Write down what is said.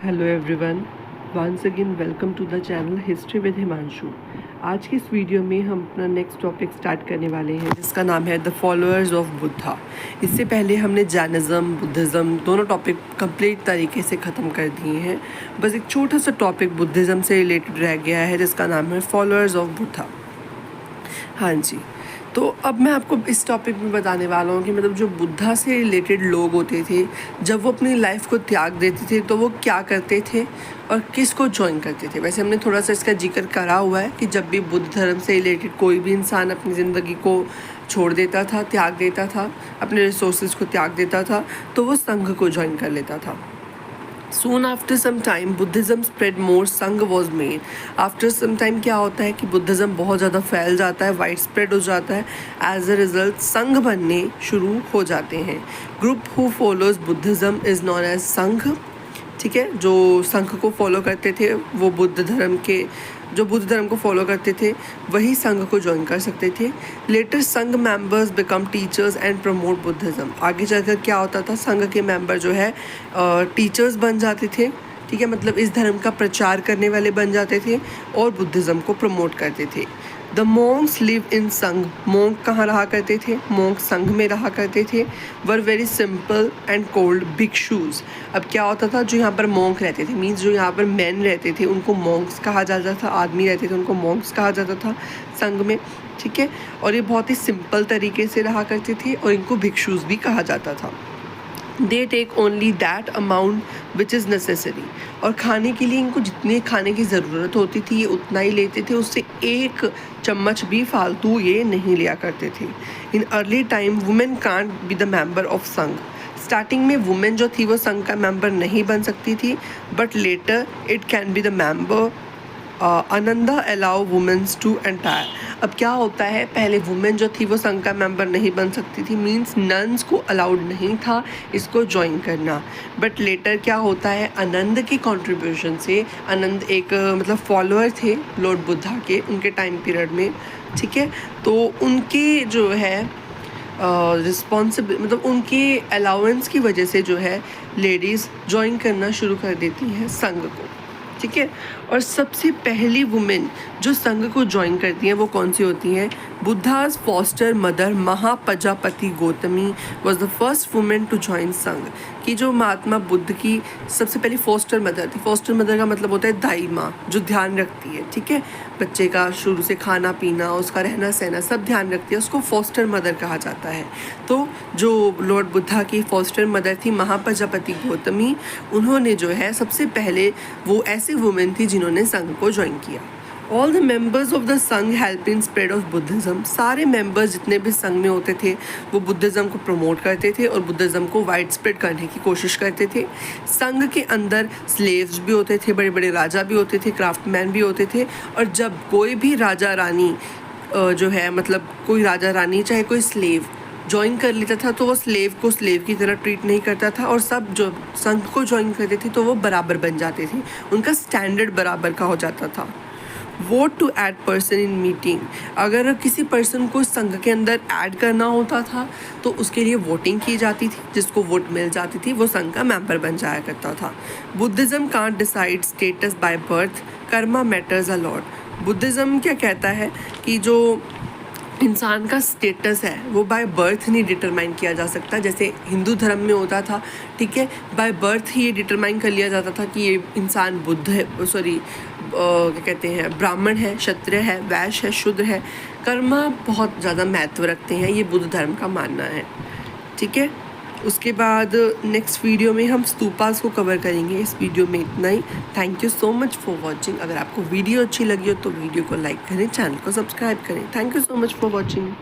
Hello everyone, once again welcome to the channel history with Himanshu. आज की इस video में हम अपना नेक्स्ट टॉपिक स्टार्ट करने वाले हैं जिसका नाम है द फॉलोअर्स ऑफ बुद्धा। इससे पहले हमने जैनिज़्म बुद्धिज़्म दोनों टॉपिक कंप्लीट तरीके से ख़त्म कर दिए हैं। बस एक छोटा सा टॉपिक बुद्धिज़्म से रिलेटेड रह गया है जिसका नाम है फॉलोअर्स ऑफ बुद्धा। हाँ जी, तो अब मैं आपको इस टॉपिक में बताने वाला हूँ कि मतलब जो बुद्धा से रिलेटेड लोग होते थे, जब वो अपनी लाइफ को त्याग देते थे तो वो क्या करते थे और किस को ज्वाइन करते थे। वैसे हमने थोड़ा सा इसका जिक्र करा हुआ है कि जब भी बुद्ध धर्म से रिलेटेड कोई भी इंसान अपनी ज़िंदगी को छोड़ देता था, त्याग देता था, अपने रिसोर्सेज को त्याग देता था, तो वो संघ को ज्वाइन कर लेता था। Soon after some time Buddhism spread more, संघ was made. After some time क्या होता है कि बुद्धिज़्म बहुत ज़्यादा फैल जाता है, वाइड स्प्रेड हो जाता है। एज अ रिजल्ट संघ बनने शुरू हो जाते हैं। Group who follows Buddhism is known as Sangha. ठीक है, जो संघ को फॉलो करते थे वो बुद्ध धर्म को फॉलो करते थे वही संघ को ज्वाइन कर सकते थे। लेटर संघ members become teachers and promote Buddhism. आगे चलकर क्या होता था, संघ के मेंबर जो है टीचर्स बन जाते थे। ठीक है, मतलब इस धर्म का प्रचार करने वाले बन जाते थे और बुद्धिज़्म को प्रमोट करते थे। द मोंक्स लिव इन संघ। मोंक कहाँ रहा करते थे? मोंक संघ में रहा करते थे। Were very simple and called bhikshus. अब क्या होता था, जो यहाँ पर मोंक रहते थे मीन्स जो यहाँ पर मैन रहते थे उनको मोंक्स कहा जाता था, आदमी रहते थे उनको मोंक्स कहा जाता था संघ में। ठीक है, और ये बहुत ही सिंपल तरीके से रहा करते थे और इनको भिक्षुज भी कहा जाता था। They take only that amount which is necessary. और खाने के लिए इनको जितने खाने की ज़रूरत होती थी ये उतना ही लेते थे, उससे एक चम्मच भी फालतू ये नहीं लिया करते थे। In early time women can't be the member of संघ। स्टार्टिंग में वुमेन जो थी वो संघ का मेंबर नहीं बन सकती थी, but later it can be the member. Ananda allow womens to entire. अब क्या होता है, पहले वुमेन जो थी वो संघ का मेंबर नहीं बन सकती थी, मींस नन्स को अलाउड नहीं था इसको ज्वाइन करना। बट लेटर क्या होता है, आनंद की कंट्रीब्यूशन से, आनंद एक मतलब फॉलोअर थे लॉर्ड बुद्धा के उनके टाइम पीरियड में। ठीक है, तो उनके जो है मतलब उनके अलाउंस की वजह से जो है लेडीज़ ज्वाइन करना शुरू कर देती हैं संघ को। ठीक है, और सबसे पहली वुमेन जो संघ को ज्वाइन करती हैं वो कौन सी होती हैं? Buddha's foster mother Mahaprajapati Gautami was the first women to join Sangha. कि जो महात्मा बुद्ध की सबसे पहली फॉस्टर मदर थी। फॉस्टर मदर का मतलब होता है दाई माँ, जो ध्यान रखती है। ठीक है, बच्चे का शुरू से खाना पीना, उसका रहना सहना सब ध्यान रखती है, उसको फॉस्टर मदर कहा जाता है। तो जो लॉर्ड बुद्धा की फॉस्टर मदर थी महाप्रजापति गौतमी, उन्होंने जो है सबसे पहले वो ऐसी वुमेन थी जिन्होंने संघ को ज्वाइन किया। All the members of the Sangha help in spread of Buddhism. सारे मेंबर्स जितने भी संघ में होते थे वो बुद्धिज़्म को प्रमोट करते थे और बुद्धिज़्म को वाइड स्प्रेड करने की कोशिश करते थे। संघ के अंदर स्लेव्स भी होते थे, बड़े बड़े राजा भी होते थे, क्राफ्टमैन भी होते थे। और जब कोई भी राजा रानी जो है मतलब कोई राजा रानी चाहे कोई स्लेव ज्वाइन कर लेता था तो वो स्लेव को स्लेव की तरह ट्रीट नहीं करता था, और सब जो संघ को ज्वाइन करते थे तो वो बराबर बन जाते थे, उनका स्टैंडर्ड बराबर का हो जाता था। Vote to add person in meeting. अगर किसी पर्सन को संघ के अंदर ऐड करना होता था तो उसके लिए वोटिंग की जाती थी, जिसको वोट मिल जाती थी वो संघ का मेंबर बन जाया करता था। Buddhism can't decide status by birth, Karma matters a lot. Buddhism क्या कहता है कि जो इंसान का स्टेटस है वो बाय बर्थ नहीं डिटरमाइन किया जा सकता, जैसे हिंदू धर्म में होता था। ठीक है, बाय बर्थ ही ये डिटरमाइन कर लिया जाता था कि ये इंसान बुद्ध है, क्या कहते हैं, ब्राह्मण है, क्षत्रिय है, वैश्य है, शूद्र है। कर्मा बहुत ज़्यादा महत्व रखते हैं, ये बुद्ध धर्म का मानना है। ठीक है, उसके बाद नेक्स्ट वीडियो में हम स्तूपास को कवर करेंगे। इस वीडियो में इतना ही। Thank you so much for watching. अगर आपको वीडियो अच्छी लगी हो तो वीडियो को लाइक करें, चैनल को सब्सक्राइब करें। Thank you so much for watching.